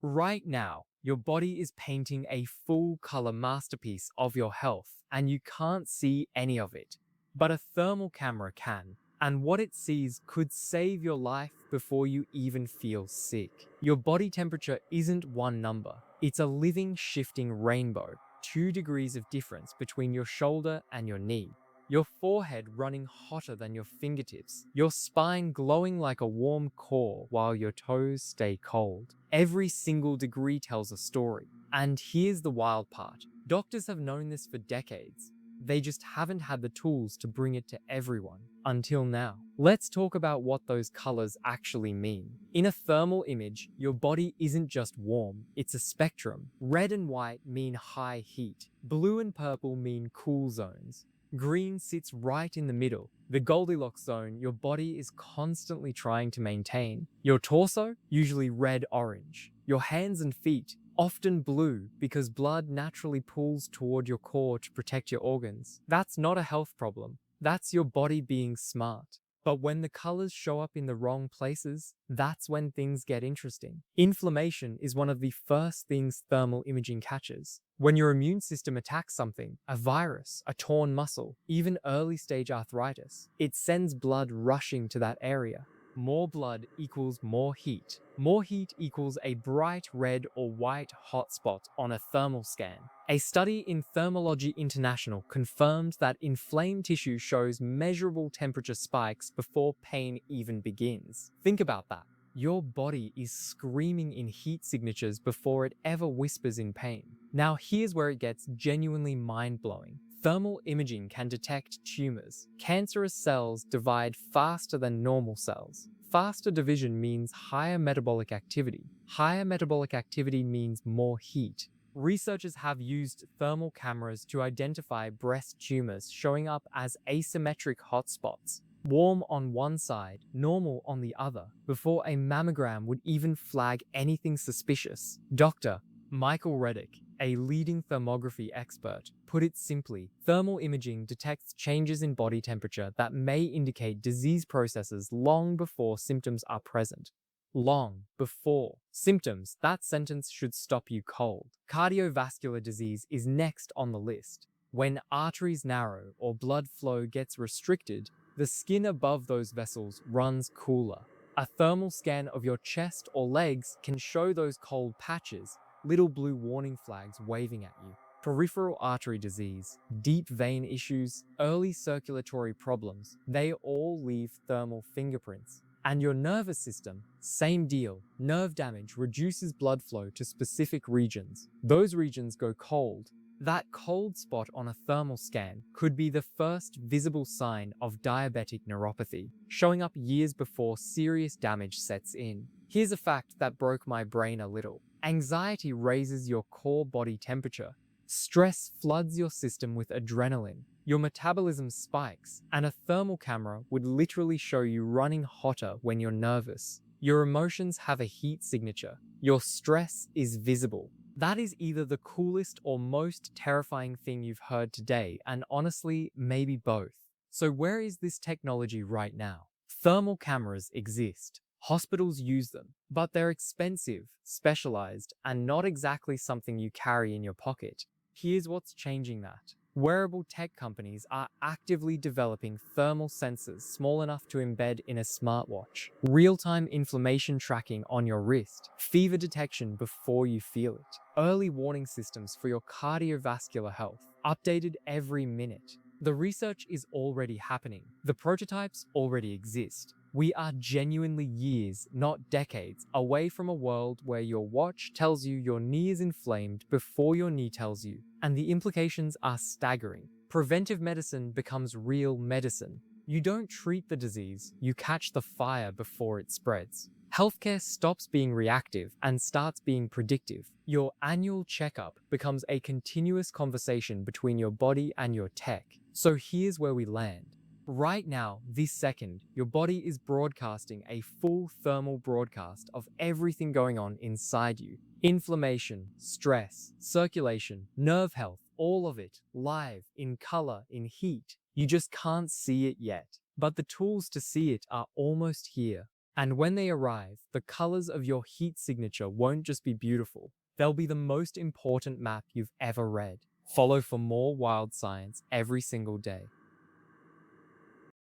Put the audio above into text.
Right now, your body is painting a full color masterpiece of your health, and you can't see any of it. But a thermal camera can, and what it sees could save your life before you even feel sick. Your body temperature isn't one number, it's a living, shifting rainbow, 2 degrees of difference between your shoulder and your knee. Your forehead running hotter than your fingertips, your spine glowing like a warm core while your toes stay cold. Every single degree tells a story. And here's the wild part. Doctors have known this for decades. They just haven't had the tools to bring it to everyone until now. Let's talk about what those colors actually mean. In a thermal image, your body isn't just warm, it's a spectrum. Red and white mean high heat. Blue and purple mean cool zones. Green sits right in the middle, the Goldilocks zone your body is constantly trying to maintain. Your torso, usually red-orange. Your hands and feet, often blue because blood naturally pulls toward your core to protect your organs. That's not a health problem. That's your body being smart. But when the colors show up in the wrong places, that's when things get interesting. Inflammation is one of the first things thermal imaging catches. When your immune system attacks something, a virus, a torn muscle, even early stage arthritis, it sends blood rushing to that area. More blood equals more heat. More heat equals a bright red or white hotspot on a thermal scan. A study in Thermology International confirmed that inflamed tissue shows measurable temperature spikes before pain even begins. Think about that. Your body is screaming in heat signatures before it ever whispers in pain. Now here's where it gets genuinely mind-blowing. Thermal imaging can detect tumors. Cancerous cells divide faster than normal cells. Faster division means higher metabolic activity. Higher metabolic activity means more heat. Researchers have used thermal cameras to identify breast tumors showing up as asymmetric hotspots. Warm on one side, normal on the other, before a mammogram would even flag anything suspicious. Dr. Michael Reddick, a leading thermography expert, put it simply, thermal imaging detects changes in body temperature that may indicate disease processes long before symptoms are present. Long before symptoms, that sentence should stop you cold. Cardiovascular disease is next on the list. When arteries narrow or blood flow gets restricted, the skin above those vessels runs cooler. A thermal scan of your chest or legs can show those cold patches, little blue warning flags waving at you. Peripheral artery disease, deep vein issues, early circulatory problems, they all leave thermal fingerprints. And your nervous system, same deal. Nerve damage reduces blood flow to specific regions. Those regions go cold. That cold spot on a thermal scan could be the first visible sign of diabetic neuropathy, showing up years before serious damage sets in. Here's a fact that broke my brain a little. Anxiety raises your core body temperature. Stress floods your system with adrenaline. Your metabolism spikes, and a thermal camera would literally show you running hotter when you're nervous. Your emotions have a heat signature. Your stress is visible. That is either the coolest or most terrifying thing you've heard today, and honestly, maybe both. So where is this technology right now? Thermal cameras exist. Hospitals use them, but they're expensive, specialized, and not exactly something you carry in your pocket. Here's what's changing that. Wearable tech companies are actively developing thermal sensors small enough to embed in a smartwatch, real-time inflammation tracking on your wrist, fever detection before you feel it, early warning systems for your cardiovascular health, updated every minute. The research is already happening. The prototypes already exist. We are genuinely years, not decades, away from a world where your watch tells you your knee is inflamed before your knee tells you. And the implications are staggering. Preventive medicine becomes real medicine. You don't treat the disease, you catch the fire before it spreads. Healthcare stops being reactive and starts being predictive. Your annual checkup becomes a continuous conversation between your body and your tech. So here's where we land. Right now, this second, your body is broadcasting a full thermal broadcast of everything going on inside you. Inflammation, stress, circulation, nerve health, all of it, live, in color, in heat. You just can't see it yet. But the tools to see it are almost here. And when they arrive, the colors of your heat signature won't just be beautiful, they'll be the most important map you've ever read. Follow for more wild science every single day.